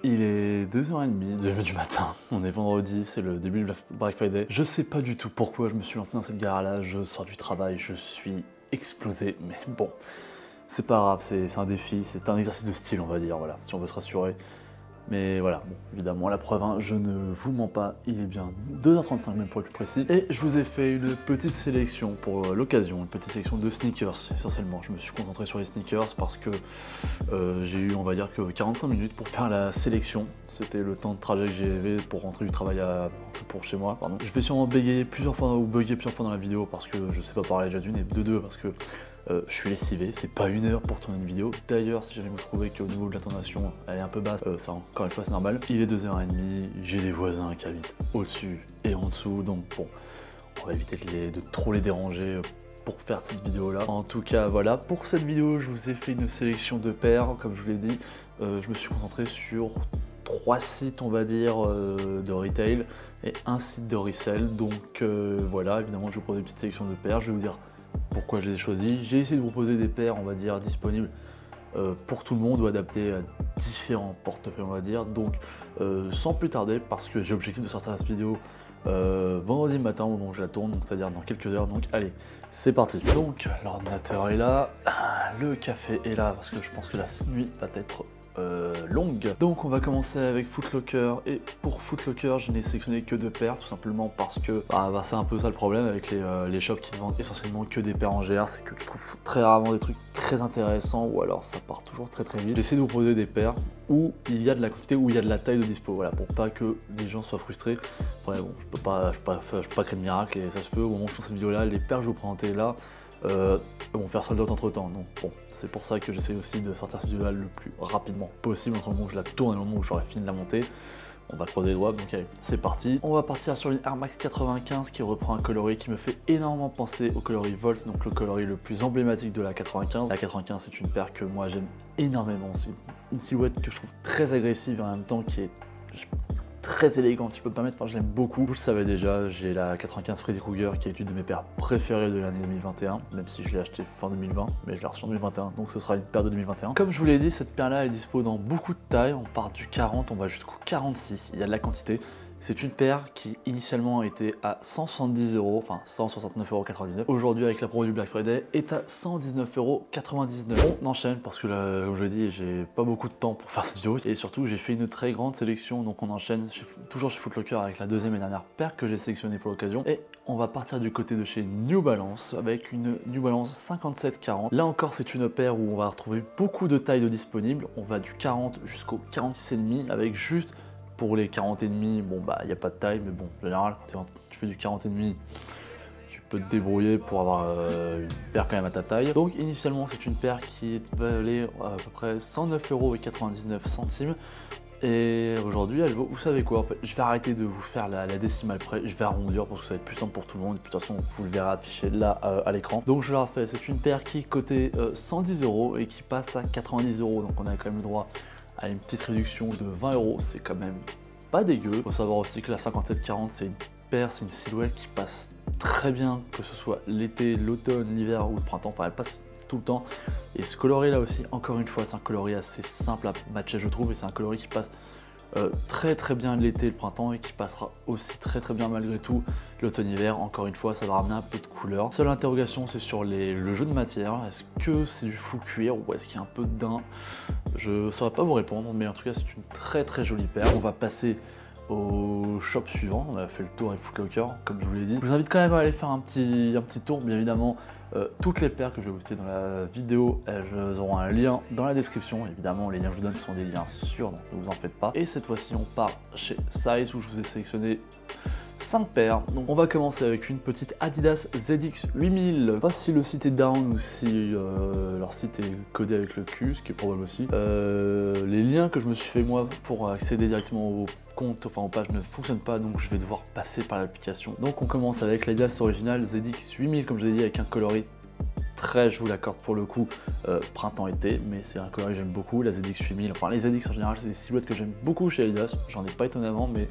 Il est 2h30 du matin, on est vendredi, c'est le début de Black Friday. Je sais pas du tout pourquoi je me suis lancé dans cette galère-là, je sors du travail, je suis explosé, mais bon, c'est pas grave, c'est un défi, c'est un exercice de style on va dire, voilà, si on veut se rassurer. Mais voilà, bon, évidemment, la preuve, hein, je ne vous mens pas, il est bien 2h35 même pour être plus précis. Et je vous ai fait une petite sélection pour l'occasion, une petite sélection de sneakers essentiellement. Je me suis concentré sur les sneakers parce que j'ai eu, on va dire, que 45 minutes pour faire la sélection. C'était le temps de trajet que j'avais pour rentrer du travail pour chez moi. Pardon. Je vais sûrement bégayer plusieurs fois ou bugger plusieurs fois dans la vidéo parce que je sais pas parler déjà d'une et de deux parce que je suis lessivé, c'est pas une heure pour tourner une vidéo. D'ailleurs, si jamais vous trouvez qu'au niveau de l'intonation, elle est un peu basse, ça encore une fois c'est normal. Il est 2h30, j'ai des voisins qui habitent au-dessus et en dessous, donc bon, on va éviter de trop les déranger pour faire cette vidéo là. En tout cas voilà, pour cette vidéo je vous ai fait une sélection de paires, comme je vous l'ai dit. Je me suis concentré sur 3 sites on va dire de retail et un site de resell. Donc voilà, évidemment je vous propose une petite sélection de paires, je vais vous dire pourquoi je les ai choisis. J'ai essayé de vous proposer des paires on va dire disponibles pour tout le monde ou adaptés à différents portefeuilles on va dire. Donc sans plus tarder, parce que j'ai l'objectif de sortir cette vidéo vendredi matin au moment où je la tourne, c'est-à-dire dans quelques heures, donc allez, c'est parti. Donc l'ordinateur est là, le café est là, parce que je pense que la nuit va être longue. Donc on va commencer avec Foot Locker, et pour Foot Locker je n'ai sélectionné que 2 paires, tout simplement parce que c'est un peu ça le problème avec les shops qui ne vendent essentiellement que des paires en GR, c'est que je trouve très rarement des trucs très intéressants, ou alors ça part toujours très vite. J'essaie de vous proposer des paires où il y a de la quantité, où il y a de la taille de dispo, voilà, pour pas que les gens soient frustrés. Ouais, bon, je peux pas créer de miracle et ça se peut, au moment où je tourne cette vidéo là, les paires que je vais vous présenter là vont faire sold out entre temps. Donc bon, c'est pour ça que j'essaie aussi de sortir cette vidéo là le plus rapidement possible entre le moment où je la tourne et le moment où j'aurai fini de la monter. On va croiser les doigts, donc allez, c'est parti. On va partir sur une Air Max 95 qui reprend un coloris qui me fait énormément penser au coloris Volt, donc le coloris le plus emblématique de la 95. La 95 c'est une paire que moi j'aime énormément, c'est une silhouette que je trouve très agressive et en même temps qui est très élégante, si je peux me permettre, enfin je l'aime beaucoup. Vous le savez déjà, j'ai la 95 Freddy Krueger qui est une de mes paires préférées de l'année 2021, même si je l'ai acheté fin 2020, mais je l'ai reçue en 2021, donc ce sera une paire de 2021. Comme je vous l'ai dit, cette paire là est dispo dans beaucoup de tailles, on part du 40, on va jusqu'au 46, il y a de la quantité. C'est une paire qui initialement était à 170 €, enfin 169,99 €. Aujourd'hui avec la promo du Black Friday est à 119,99 €. On enchaîne parce que là, comme je l'ai dit, j'ai pas beaucoup de temps pour faire cette vidéo. Et surtout j'ai fait une très grande sélection, donc on enchaîne toujours chez Foot Locker avec la deuxième et dernière paire que j'ai sélectionnée pour l'occasion. Et on va partir du côté de chez New Balance avec une New Balance 5740. Là encore c'est une paire où on va retrouver beaucoup de tailles de disponibles. On va du 40 jusqu'au 46,5 avec juste pour les 40,5, bon bah il n'y a pas de taille, mais bon, en général quand tu fais du 40,5, tu peux te débrouiller pour avoir une paire quand même à ta taille. Donc initialement c'est une paire qui valait à peu près 109,99 €. Et aujourd'hui elle vaut, vous savez quoi, en fait, je vais arrêter de vous faire la décimale près, je vais arrondir parce que ça va être plus simple pour tout le monde, et de toute façon vous le verrez affiché là à l'écran. Donc je la refais, c'est une paire qui cotait 110 € et qui passe à 90 €, donc on a quand même le droit à une petite réduction de 20 €, c'est quand même pas dégueu. Il faut savoir aussi que la 5740 c'est une paire, c'est une silhouette qui passe très bien, que ce soit l'été, l'automne, l'hiver ou le printemps, enfin elle passe tout le temps. Et ce coloris là aussi, encore une fois, c'est un coloris assez simple à matcher je trouve, et c'est un coloris qui passe très bien l'été et le printemps et qui passera aussi très bien malgré tout l'automne-hiver. Encore une fois, ça va ramener un peu de couleur. Seule interrogation c'est sur le jeu de matière, est-ce que c'est du full cuir ou est-ce qu'il y a un peu de daim? Je saurais pas vous répondre, mais en tout cas c'est une très jolie paire. On va passer au shop suivant, on a fait le tour avec Foot Locker comme je vous l'ai dit. Je vous invite quand même à aller faire un petit tour, bien évidemment. Toutes les paires que je vais vous citer dans la vidéo, elles auront un lien dans la description. Évidemment, les liens que je vous donne sont des liens sûrs, donc ne vous en faites pas. Et cette fois-ci, on part chez Size où je vous ai sélectionné 5 paires. Donc on va commencer avec une petite Adidas ZX 8000. Je sais pas si le site est down ou si leur site est codé avec le Q, ce qui est probable aussi. Les liens que je me suis fait moi pour accéder directement au compte, enfin aux pages, ne fonctionnent pas, donc je vais devoir passer par l'application. Donc on commence avec l'Adidas original ZX 8000, comme je l'ai dit, avec un coloris très, je vous l'accorde pour le coup, printemps-été, mais c'est un coloris que j'aime beaucoup. La ZX 8000, enfin les ZX en général, c'est des silhouettes que j'aime beaucoup chez Adidas. J'en ai pas étonnamment, mais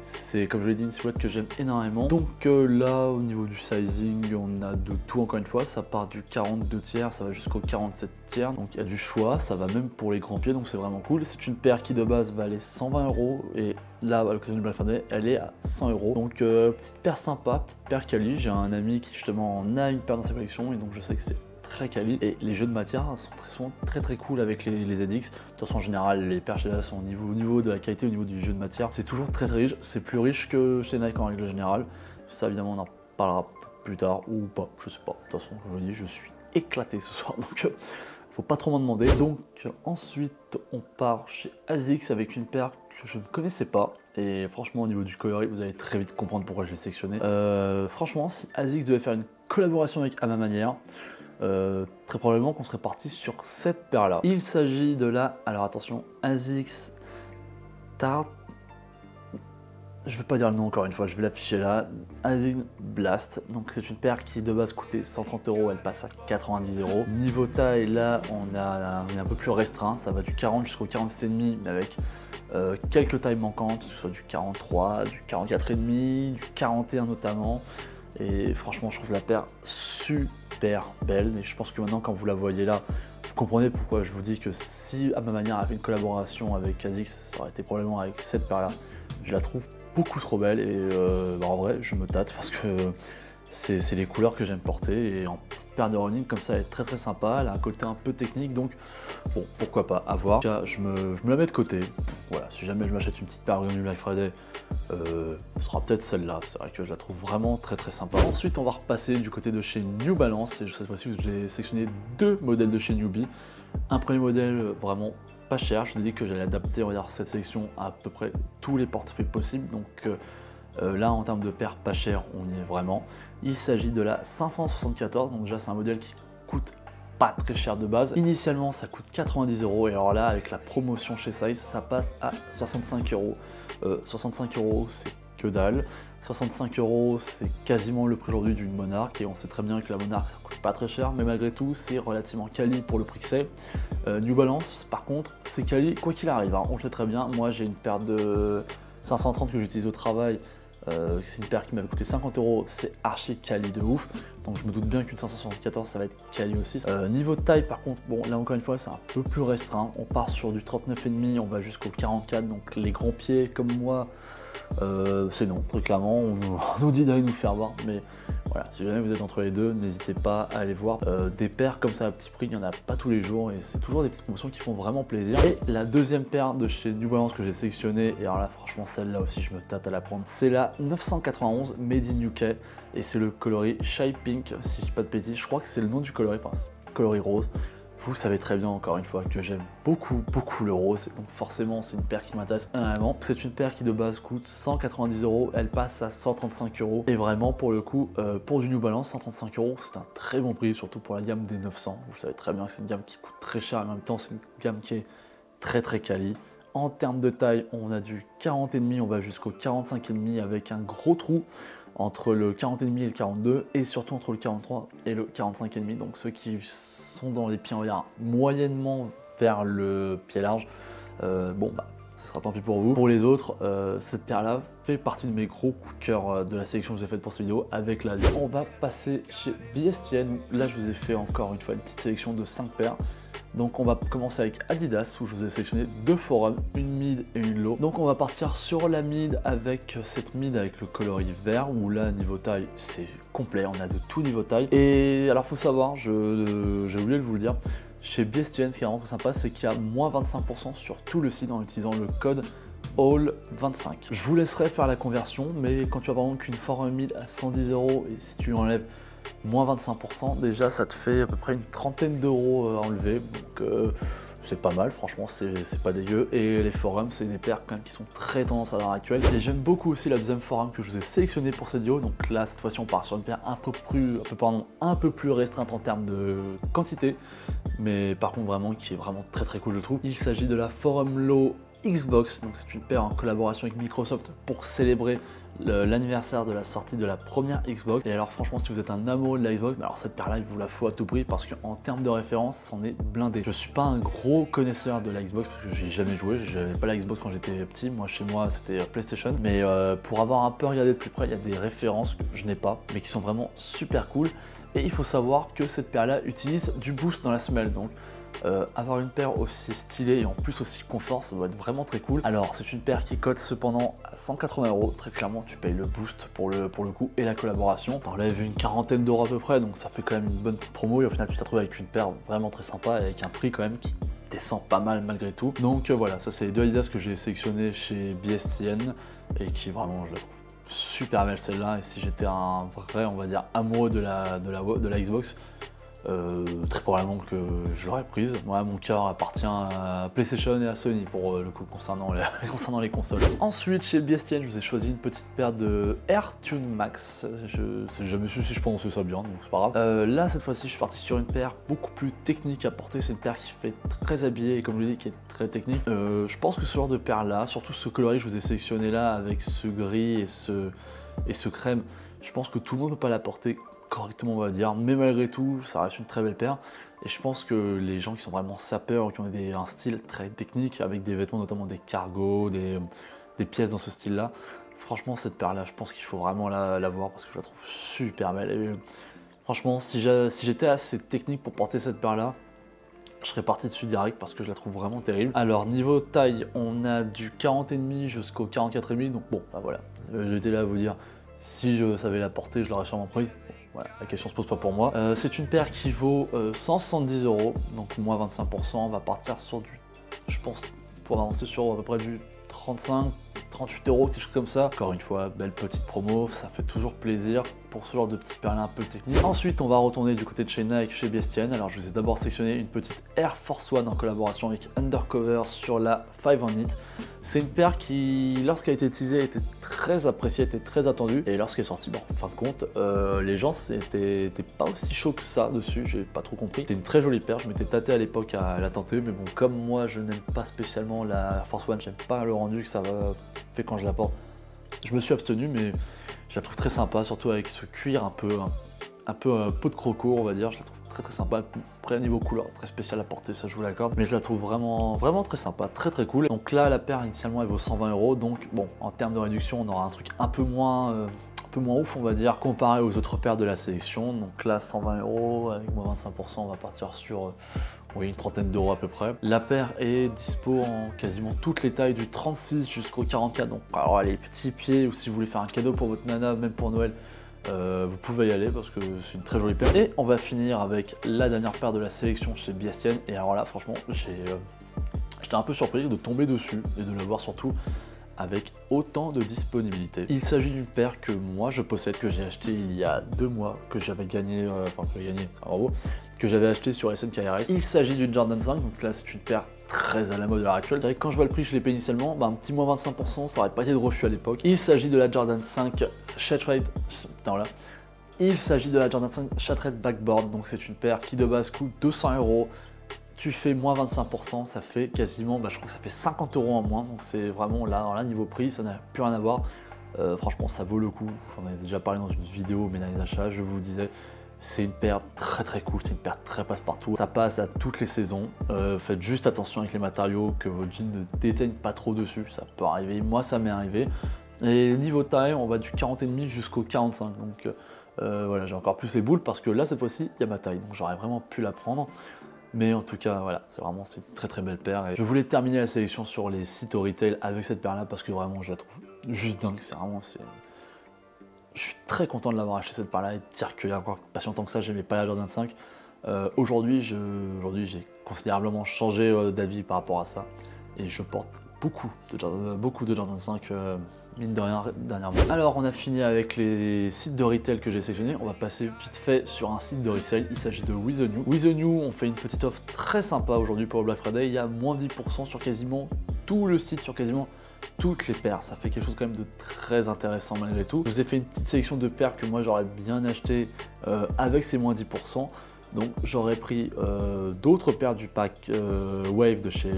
C'est, comme je l'ai dit, une silhouette que j'aime énormément. Donc là, au niveau du sizing, on a de tout encore une fois. Ça part du 42 tiers, ça va jusqu'au 47 tiers. Donc il y a du choix, ça va même pour les grands pieds, donc c'est vraiment cool. C'est une paire qui de base valait 120 €. Et là, à l'occasion du Black Friday, elle est à 100 €. Donc petite paire sympa, petite paire quali. J'ai un ami qui justement en a une paire dans sa collection et donc je sais que c'est très quali. Et les jeux de matière sont très souvent très cool avec les ZX. De toute façon, en général, les paires chez là sont au niveau de la qualité, au niveau du jeu de matière. C'est toujours très riche. C'est plus riche que chez Nike en règle générale. Ça, évidemment, on en parlera plus tard ou pas. Je sais pas. De toute façon, comme je vous dis, je suis éclaté ce soir. Donc, faut pas trop m'en demander. Donc, ensuite, on part chez ASICS avec une paire que je ne connaissais pas. Et franchement, au niveau du coloris, vous allez très vite comprendre pourquoi je l'ai sélectionné. Franchement, si ASICS devait faire une collaboration avec À Ma Manière, très probablement qu'on serait parti sur cette paire là. Il s'agit de la, alors attention, ASICS Tart, je vais pas dire le nom encore une fois, je vais l'afficher là, ASICS Blast. Donc c'est une paire qui de base coûtait 130 €, elle passe à 90 €. Niveau taille, là on a un peu plus restreint, ça va du 40 jusqu'au 47,5, mais avec quelques tailles manquantes, que ce soit du 43, du 44,5, du 41 notamment. Et franchement, je trouve la paire super belle. Et je pense que maintenant, quand vous la voyez là, vous comprenez pourquoi je vous dis que si À Ma Manière avait une collaboration avec ASICS, ça aurait été probablement avec cette paire là. Je la trouve beaucoup trop belle et en vrai, je me tâte parce que c'est les couleurs que j'aime porter. Et en petite paire de running comme ça, elle est très sympa. Elle a un côté un peu technique, donc bon, pourquoi pas, à voir. En tout cas, je me la mets de côté. Voilà, si jamais je m'achète une petite paire du Black Friday, ce sera peut-être celle-là. C'est vrai que je la trouve vraiment très sympa. Ensuite, on va repasser du côté de chez New Balance. Et cette fois-ci, j'ai sélectionné deux modèles de chez Newbie. Un premier modèle vraiment pas cher. Je vous ai dit que j'allais adapter, on va dire, cette sélection à peu près tous les portefeuilles possibles. Donc là, en termes de paires pas chères, on y est vraiment. Il s'agit de la 574. Donc déjà, c'est un modèle qui coûte pas très cher de base. Initialement, ça coûte 90 € et alors là, avec la promotion chez Size, ça passe à 65 €. 65 €, c'est que dalle. 65 €, c'est quasiment le prix aujourd'hui d'une Monarch et on sait très bien que la Monarch ça coûte pas très cher, mais malgré tout, c'est relativement quali pour le prix que c'est. New Balance, par contre, c'est quali quoi qu'il arrive, hein, on le sait très bien. Moi, j'ai une paire de 530 que j'utilise au travail. C'est une paire qui m'avait coûté 50 €, c'est archi quali de ouf. Donc je me doute bien qu'une 574 ça va être quali aussi. Niveau taille par contre, bon là encore une fois c'est un peu plus restreint. On part sur du 39,5, on va jusqu'au 44, donc les grands pieds comme moi, c'est non, très clairement, on nous dit d'aller nous faire voir. Mais voilà, si jamais vous êtes entre les deux, n'hésitez pas à aller voir. Des paires comme ça à petit prix, il n'y en a pas tous les jours et c'est toujours des petites promotions qui font vraiment plaisir. Et la deuxième paire de chez New Balance que j'ai sélectionnée, et alors là franchement celle-là aussi je me tâte à la prendre, c'est la 991 Made in UK et c'est le coloris Shy Pink, si je dis pas de bêtises, je crois que c'est le nom du coloris, enfin coloris rose. Vous savez très bien encore une fois que j'aime beaucoup le rose, donc forcément c'est une paire qui m'intéresse énormément. C'est une paire qui de base coûte 190 €, elle passe à 135 € et vraiment pour le coup, pour du New Balance, 135 € c'est un très bon prix, surtout pour la gamme des 900. Vous savez très bien que c'est une gamme qui coûte très cher et en même temps c'est une gamme qui est très quali. En termes de taille, on a du 40,5, on va jusqu'au 45,5 avec un gros trou entre le 40,5 et le 42 et surtout entre le 43 et le 45,5. Donc ceux qui sont dans les pieds en l'air moyennement vers le pied large, bon bah ce sera tant pis pour vous. Pour les autres, cette paire là fait partie de mes gros coups de cœur de la sélection que je vous ai faite pour cette vidéo avec la. On va passer chez BSTN. Là je vous ai fait encore une fois une petite sélection de 5 paires. Donc on va commencer avec Adidas où je vous ai sélectionné deux forums, une mid et une low. Donc on va partir sur la mid avec cette mid avec le coloris vert où là niveau taille c'est complet, on a de tout niveau taille. Et alors faut savoir, j'ai oublié de vous le dire, chez BSTN ce qui est vraiment très sympa c'est qu'il y a moins 25% sur tout le site en utilisant le code ALL25. Je vous laisserai faire la conversion, mais quand tu vas par exemple qu'une forum mid à 110 € et si tu enlèves moins 25%, déjà ça te fait à peu près une trentaine d'euros à enlever, donc c'est pas mal, franchement c'est pas dégueu. Et les forums, c'est des paires quand même qui sont très tendance à l'heure actuelle. Et j'aime beaucoup aussi la deuxième forum que je vous ai sélectionné pour cette vidéo, donc là cette fois-ci on part sur une paire un peu plus restreinte en termes de quantité, mais par contre vraiment qui est vraiment très cool je trouve. Il s'agit de la Forum Low Xbox, donc c'est une paire en collaboration avec Microsoft pour célébrer l'anniversaire de la sortie de la première Xbox. Et alors franchement, si vous êtes un amoureux de la Xbox, alors cette paire là il vous la faut à tout prix parce qu'en termes de référence c'en est blindé. Je suis pas un gros connaisseur de la Xbox parce que j'ai jamais joué, j'avais pas la Xbox quand j'étais petit, moi chez moi c'était PlayStation, mais pour avoir un peu regardé de plus près, il y a des références que je n'ai pas mais qui sont vraiment super cool. Et il faut savoir que cette paire là utilise du boost dans la semelle, donc avoir une paire aussi stylée et en plus aussi confort, ça doit être vraiment très cool. Alors c'est une paire qui cote cependant à 180 €, très clairement tu payes le boost pour le coup et la collaboration. T'enlèves une quarantaine d'euros à peu près, donc ça fait quand même une bonne petite promo et au final tu te retrouves avec une paire vraiment très sympa et avec un prix quand même qui descend pas mal malgré tout. Donc voilà, ça c'est les deux Adidas que j'ai sélectionné chez BSCN et qui vraiment je la trouve super belle celle-là. Et si j'étais un vrai, on va dire, amoureux de la Xbox, très probablement que je l'aurais prise. Moi, mon cœur appartient à PlayStation et à Sony pour le coup concernant les consoles. Ensuite, chez BSTN, je vous ai choisi une petite paire de AirTune Max. Je sais jamais si je prononce ça bien, donc c'est pas grave. Là, cette fois-ci, je suis parti sur une paire beaucoup plus technique à porter. C'est une paire qui fait très habillée et comme je l'ai dit, qui est très technique. Je pense que ce genre de paire là, surtout ce coloris que je vous ai sélectionné là avec ce gris et ce crème, je pense que tout le monde ne peut pas la porter correctement, on va dire, mais malgré tout ça reste une très belle paire et je pense que les gens qui sont vraiment sapeurs, qui ont un style très technique avec des vêtements, notamment des cargos, des pièces dans ce style là, franchement cette paire là je pense qu'il faut vraiment la voir parce que je la trouve super belle. Et franchement si j'étais assez technique pour porter cette paire là, je serais parti dessus direct parce que je la trouve vraiment terrible. Alors niveau taille, on a du 40,5 jusqu'au 44,5, donc bon bah voilà, j'étais là à vous dire si je savais la porter je l'aurais sûrement prise. Voilà, la question se pose pas pour moi. C'est une paire qui vaut 170 €, donc moins 25%, on va partir sur du, je pense, pour avancer sur à peu près du 35, 38 €, quelque chose comme ça. Encore une fois, belle petite promo, ça fait toujours plaisir pour ce genre de petites perles un peu techniques. Ensuite, on va retourner du côté de chez Nike, chez BSTN. Alors, je vous ai d'abord sélectionné une petite Air Force One en collaboration avec Undercover sur la 5-on-It. C'est une paire qui, lorsqu'elle a été utilisée, était très appréciée, était très attendue. Et lorsqu'elle est sortie, bon, en fin de compte, les gens étaient pas aussi chauds que ça dessus, j'ai pas trop compris. C'est une très jolie paire, je m'étais tâté à l'époque à la tenter, mais bon, comme moi je n'aime pas spécialement la Air Force One, j'aime pas le rendu que ça fait quand je la porte, je me suis abstenu, mais je la trouve très sympa, surtout avec ce cuir un peu peau de croco, on va dire. Je la trouve très sympa. Après niveau couleur, très spécial à porter, ça je vous l'accorde, mais je la trouve vraiment très sympa, très cool. Donc là la paire initialement elle vaut 120 €, donc bon en termes de réduction on aura un truc un peu moins ouf on va dire comparé aux autres paires de la sélection. Donc là 120 € avec moins 25%, on va partir sur oui, une trentaine d'euros à peu près. La paire est dispo en quasiment toutes les tailles, du 36 jusqu'au 44. Donc alors les petits pieds, ou si vous voulez faire un cadeau pour votre nana, même pour Noël, vous pouvez y aller parce que c'est une très jolie paire. Et on va finir avec la dernière paire de la sélection chez BSTN. Et alors là franchement j'étais un peu surpris de tomber dessus et de la voir surtout avec autant de disponibilité. Il s'agit d'une paire que moi je possède, que j'ai acheté il y a 2 mois, que j'avais gagné, que j'avais acheté sur SNKRS. Il s'agit d'une Jordan 5, donc là c'est une paire très à la mode à l'heure actuelle. C'est vrai que quand je vois le prix je l'ai payé initialement, bah, un petit moins 25%, ça aurait pas été de refus à l'époque. Il s'agit de la Jordan 5 Shattered, il s'agit de la Jordan 5 Shattered Backboard, donc c'est une paire qui de base coûte 200 €. Tu fais moins 25%, ça fait quasiment, je crois que ça fait 50 € en moins, donc c'est vraiment là, alors là niveau prix, ça n'a plus rien à voir. Franchement, ça vaut le coup. J'en ai déjà parlé dans une vidéo, mais dans les achats, je vous disais, c'est une paire très cool, c'est une paire très passe-partout. Ça passe à toutes les saisons. Faites juste attention avec les matériaux, que votre jean ne déteigne pas trop dessus, ça peut arriver. Moi, ça m'est arrivé. Et niveau taille, on va du 40,5 jusqu'au 45, donc voilà, j'ai encore plus les boules parce que là, cette fois-ci, il y a ma taille, donc j'aurais vraiment pu la prendre. Mais en tout cas, voilà, c'est une très belle paire. Et je voulais terminer la sélection sur les sites au retail avec cette paire-là parce que vraiment, je la trouve juste dingue. Je suis très content de l'avoir acheté cette paire-là et de dire qu'il y a encore pas si longtemps que ça, j'aimais pas la Jordan 5. Aujourd'hui, j'ai considérablement changé d'avis par rapport à ça et je porte beaucoup de Jordan 5. Mine de rien, dernièrement. Alors on a fini avec les sites de retail que j'ai sélectionnés. On va passer vite fait sur un site de resale. Il s'agit de With The New. With The New, on fait une petite offre très sympa aujourd'hui pour le Black Friday. Il y a moins 10% sur quasiment tout le site, sur quasiment toutes les paires. Ça fait quelque chose quand même de très intéressant malgré tout. Je vous ai fait une petite sélection de paires que moi j'aurais bien acheté avec ces moins 10%. Donc j'aurais pris d'autres paires du pack Wave de chez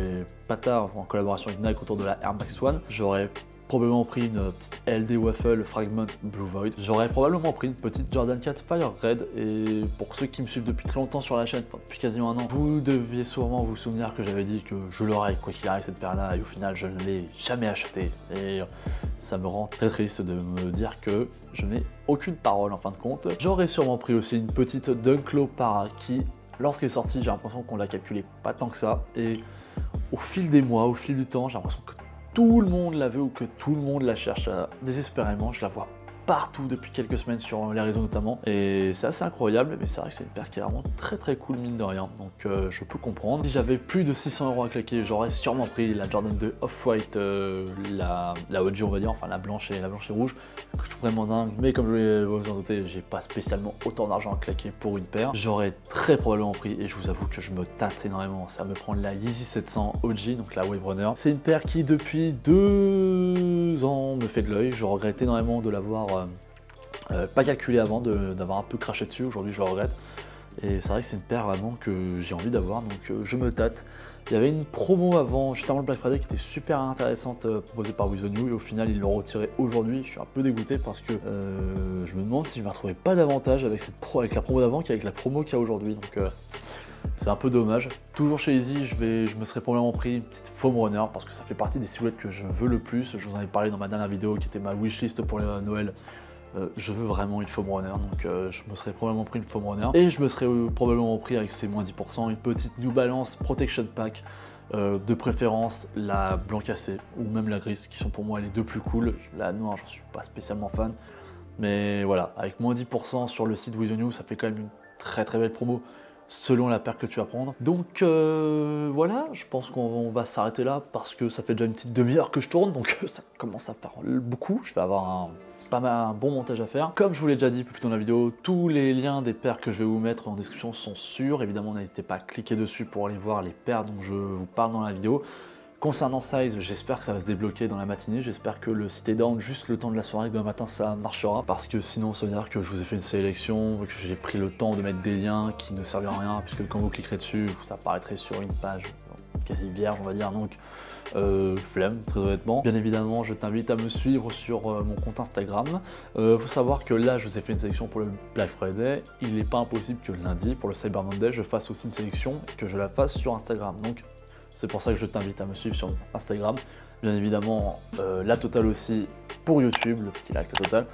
Pata en collaboration avec Nike autour de la Air Max One. J'aurais probablement pris une petite LD Waffle Fragment Blue Void. J'aurais probablement pris une petite Jordan 4 Fire Red. Et pour ceux qui me suivent depuis très longtemps sur la chaîne, enfin, depuis quasiment un an, vous deviez sûrement vous souvenir que j'avais dit que je l'aurais quoi qu'il arrive cette paire là, et au final je ne l'ai jamais achetée. Et ça me rend très triste de me dire que je n'ai aucune parole en fin de compte. J'aurais sûrement pris aussi une petite Dunk Low Para qui, lorsqu'elle est sortie, j'ai l'impression qu'on l'a calculé pas tant que ça. Et au fil des mois, au fil du temps, j'ai l'impression que tout le monde la veut ou que tout le monde la cherche désespérément. Je la vois partout depuis quelques semaines sur les réseaux notamment, et c'est assez incroyable, mais c'est vrai que c'est une paire qui est vraiment très cool mine de rien, donc je peux comprendre. Si j'avais plus de 600 € à claquer, j'aurais sûrement pris la Jordan 2 Off-White, la OG on va dire, enfin la blanche et rouge, que je trouve vraiment dingue, mais comme je vous en doutez, j'ai pas spécialement autant d'argent à claquer pour une paire. J'aurais très probablement pris, et je vous avoue que je me tâte énormément, ça me prend la Yeezy 700 OG, donc la Wave Runner. C'est une paire qui depuis 2 ans me fait de l'œil, je regrette énormément de l'avoir pas calculé avant, d'avoir un peu craché dessus. Aujourd'hui je le regrette, et c'est vrai que c'est une paire vraiment que j'ai envie d'avoir, donc je me tâte. Il y avait une promo avant, juste avant le Black Friday, qui était super intéressante, proposée par With The New, et au final ils l'ont retiré aujourd'hui. Je suis un peu dégoûté parce que je me demande si je vais retrouver pas davantage avec la promo d'avant qu'avec la promo qu'il y a aujourd'hui, donc c'est un peu dommage. Toujours chez Yeezy, je me serais probablement pris une petite foam runner parce que ça fait partie des silhouettes que je veux le plus. Je vous en ai parlé dans ma dernière vidéo qui était ma wishlist pour Noël. Je veux vraiment une foam runner, donc je me serais probablement pris une foam runner. Et je me serais probablement pris avec ses moins 10% une petite New Balance Protection Pack. De préférence la blanc cassé ou même la grise, qui sont pour moi les deux plus cool. La noire, je suis pas spécialement fan. Mais voilà, avec moins 10% sur le site With The New, ça fait quand même une très belle promo selon la paire que tu vas prendre. Donc voilà, je pense qu'on va s'arrêter là parce que ça fait déjà une petite demi-heure que je tourne, donc ça commence à faire beaucoup. Je vais avoir un bon montage à faire. Comme je vous l'ai déjà dit plus tôt dans la vidéo, tous les liens des paires que je vais vous mettre en description sont sûrs. Évidemment, n'hésitez pas à cliquer dessus pour aller voir les paires dont je vous parle dans la vidéo. Concernant Size, j'espère que ça va se débloquer dans la matinée, j'espère que le site est down juste le temps de la soirée, demain matin ça marchera, parce que sinon ça veut dire que je vous ai fait une sélection, que j'ai pris le temps de mettre des liens qui ne servent à rien, puisque quand vous cliquerez dessus, ça apparaîtrait sur une page quasi vierge on va dire, donc flemme très honnêtement. Bien évidemment, je t'invite à me suivre sur mon compte Instagram. Faut savoir que là je vous ai fait une sélection pour le Black Friday, il n'est pas impossible que lundi pour le Cyber Monday je fasse aussi une sélection et que je la fasse sur Instagram, donc c'est pour ça que je t'invite à me suivre sur Instagram. Bien évidemment, la totale aussi pour YouTube, le petit like la totale.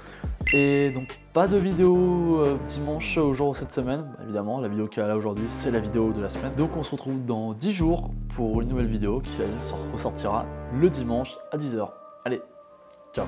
Et donc, pas de vidéo dimanche au jour cette semaine. Évidemment, la vidéo qui est là aujourd'hui, c'est la vidéo de la semaine. Donc, on se retrouve dans 10 jours pour une nouvelle vidéo qui ressortira le dimanche à 10 h. Allez, ciao!